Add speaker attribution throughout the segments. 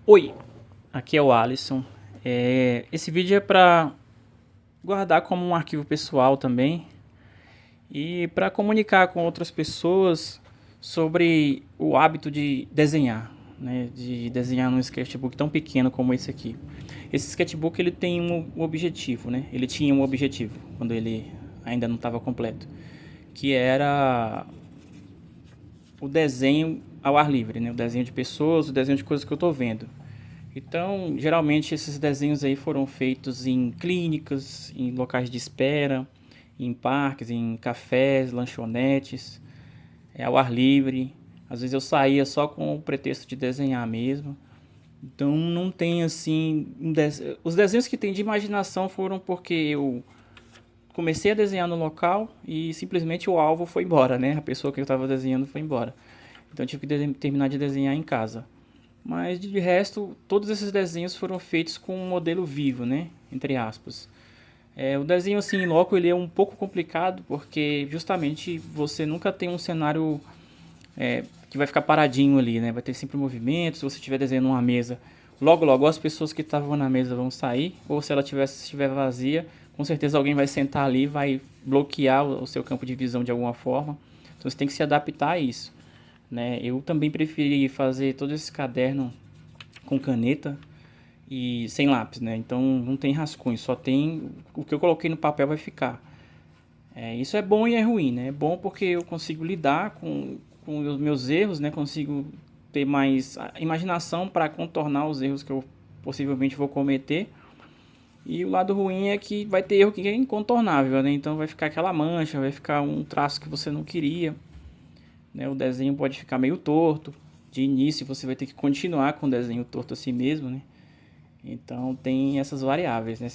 Speaker 1: Oi, aqui é o Alisson. Esse vídeo é para guardar como um arquivo pessoal também e para comunicar com outras pessoas sobre o hábito de desenhar, né? De desenhar num sketchbook tão pequeno como esse aqui. Esse sketchbook ele tem um objetivo, né? Ele tinha um objetivo quando ele ainda não estava completo, que era o desenho ao ar livre, né? O desenho de pessoas, o desenho de coisas que eu estou vendo. Então, geralmente esses desenhos aí foram feitos em clínicas, em locais de espera, em parques, em cafés, lanchonetes, ao ar livre. Às vezes eu saía só com o pretexto de desenhar mesmo. Então não tem assim, os desenhos que tem de imaginação foram porque eu comecei a desenhar no local e simplesmente o alvo foi embora, né? A pessoa que eu estava desenhando foi embora. Então eu tive que terminar de desenhar em casa. Mas de resto, todos esses desenhos foram feitos com um modelo vivo, né? Entre aspas. O desenho assim em loco ele é um pouco complicado porque justamente você nunca tem um cenário que vai ficar paradinho ali, né? Vai ter sempre movimento. Se você estiver desenhando uma mesa, logo logo as pessoas que estavam na mesa vão sair, ou se ela estiver vazia, com certeza alguém vai sentar ali, vai bloquear o seu campo de visão de alguma forma. Então você tem que se adaptar a isso, né? Eu também preferi fazer todo esse caderno com caneta e sem lápis, né? Então não tem rascunho, só tem o que eu coloquei no papel vai ficar. Isso é bom e é ruim, né? É bom porque eu consigo lidar com os meus erros, né? Consigo ter mais imaginação para contornar os erros que eu possivelmente vou cometer. E o lado ruim é que vai ter erro que é incontornável, né? Então vai ficar aquela mancha, vai ficar um traço que você não queria, né? O desenho pode ficar meio torto. De início você vai ter que continuar com o desenho torto assim mesmo, né? Então tem essas variáveis, né?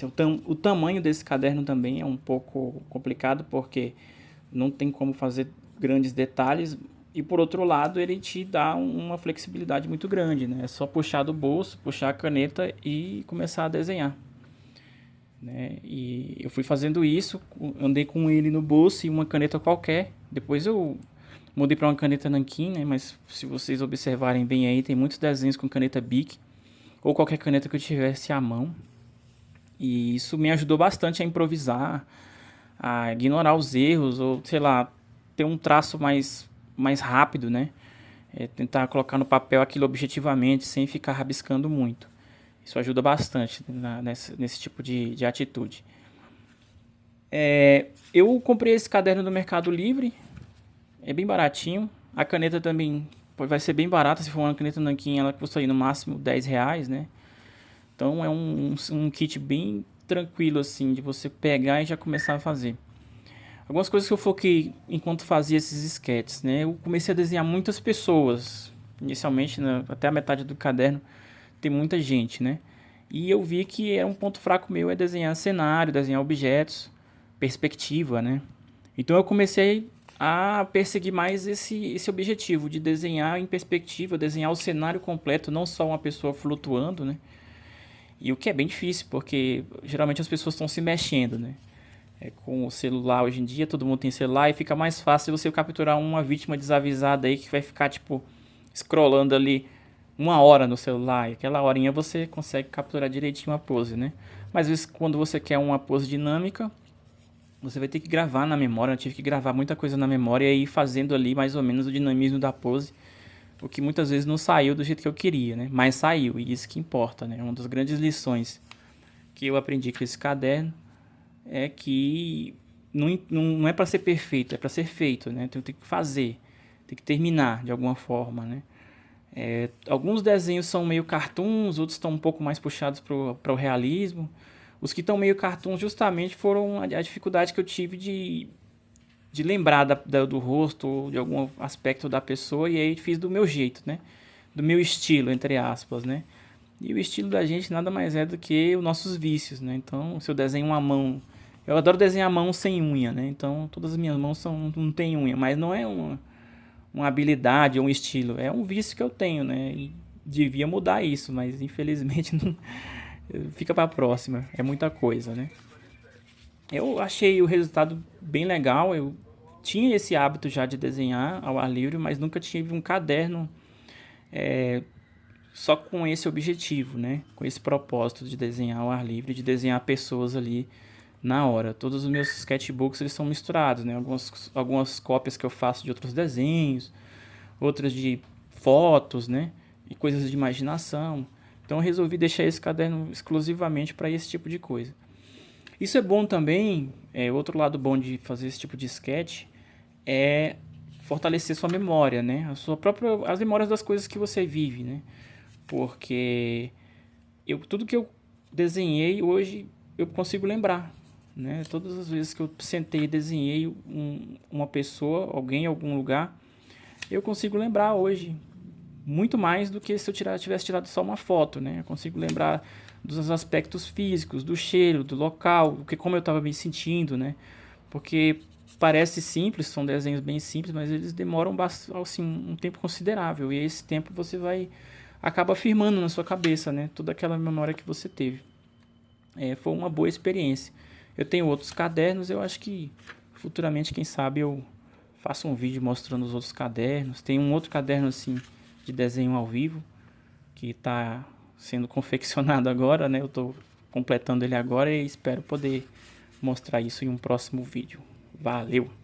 Speaker 1: O tamanho desse caderno também é um pouco complicado porque não tem como fazer grandes detalhes e por outro lado ele te dá uma flexibilidade muito grande, né? É só puxar do bolso, puxar a caneta e começar a desenhar, né? E eu fui fazendo isso, andei com ele no bolso e uma caneta qualquer. Depois eu mudei para uma caneta nanquim, né? Mas se vocês observarem bem aí, tem muitos desenhos com caneta Bic ou qualquer caneta que eu tivesse à mão. E isso me ajudou bastante a improvisar, a ignorar os erros, ou sei lá, ter um traço mais rápido, né? Tentar colocar no papel aquilo objetivamente, sem ficar rabiscando muito. Isso ajuda bastante nesse tipo de atitude. Eu comprei esse caderno no Mercado Livre, é bem baratinho. A caneta também vai ser bem barata, se for uma caneta nanquim, ela custa aí no máximo R$ 10, né? Então é um kit bem tranquilo assim de você pegar e já começar a fazer. Algumas coisas que eu foquei enquanto fazia esses sketches, né? Eu comecei a desenhar muitas pessoas. Inicialmente, né, até a metade do caderno, tem muita gente, né? E eu vi que era um ponto fraco meu é desenhar cenário, desenhar objetos, perspectiva, né? Então eu comecei a perseguir mais esse objetivo de desenhar em perspectiva, desenhar o cenário completo, não só uma pessoa flutuando, né? E o que é bem difícil, porque geralmente as pessoas estão se mexendo, né? Com o celular hoje em dia, todo mundo tem celular e fica mais fácil você capturar uma vítima desavisada aí que vai ficar, tipo, scrollando ali 1 hora no celular. E aquela horinha você consegue capturar direitinho a pose, né? Mas às vezes quando você quer uma pose dinâmica, você vai ter que gravar na memória. Eu tive que gravar muita coisa na memória e ir fazendo ali mais ou menos o dinamismo da pose. O que muitas vezes não saiu do jeito que eu queria, né? Mas saiu, e isso que importa, né? Uma das grandes lições que eu aprendi com esse caderno é que não é para ser perfeito, é para ser feito, né? Então tem que fazer, tem que terminar de alguma forma, né? Alguns desenhos são meio cartoons, outros estão um pouco mais puxados para o realismo. Os que estão meio cartoons justamente foram a dificuldade que eu tive de lembrar do rosto ou de algum aspecto da pessoa e aí fiz do meu jeito, né? Do meu estilo, entre aspas, né? E o estilo da gente nada mais é do que os nossos vícios, né? Então, se eu desenho uma mão... Eu adoro desenhar mão sem unha, né? Então, todas as minhas mãos não tem unha, mas não é uma habilidade ou um estilo. É um vício que eu tenho, né? E devia mudar isso, mas infelizmente não... Fica pra próxima. É muita coisa, né? Eu achei o resultado bem legal. Eu tinha esse hábito já de desenhar ao ar livre, mas nunca tive um caderno só com esse objetivo, né? Com esse propósito de desenhar ao ar livre, de desenhar pessoas ali na hora. Todos os meus sketchbooks eles são misturados, né? Algumas cópias que eu faço de outros desenhos, outras de fotos, né? E coisas de imaginação. Então eu resolvi deixar esse caderno exclusivamente para esse tipo de coisa. Isso é bom também, outro lado bom de fazer esse tipo de sketch é fortalecer sua memória, né? As memórias das coisas que você vive, né? Porque tudo que eu desenhei hoje eu consigo lembrar, né? Todas as vezes que eu sentei e desenhei uma pessoa, alguém em algum lugar, eu consigo lembrar hoje muito mais do que se eu tivesse tirado só uma foto, né? Eu consigo lembrar dos aspectos físicos, do cheiro, do local, como eu estava me sentindo, né? Porque parece simples, são desenhos bem simples, mas eles demoram assim, um tempo considerável. E esse tempo você acaba firmando na sua cabeça, né? Toda aquela memória que você teve. Foi uma boa experiência. Eu tenho outros cadernos, eu acho que futuramente, quem sabe, eu faço um vídeo mostrando os outros cadernos. Tem um outro caderno assim de desenho ao vivo que está sendo confeccionado agora, né? Eu estou completando ele agora e espero poder mostrar isso em um próximo vídeo. Valeu!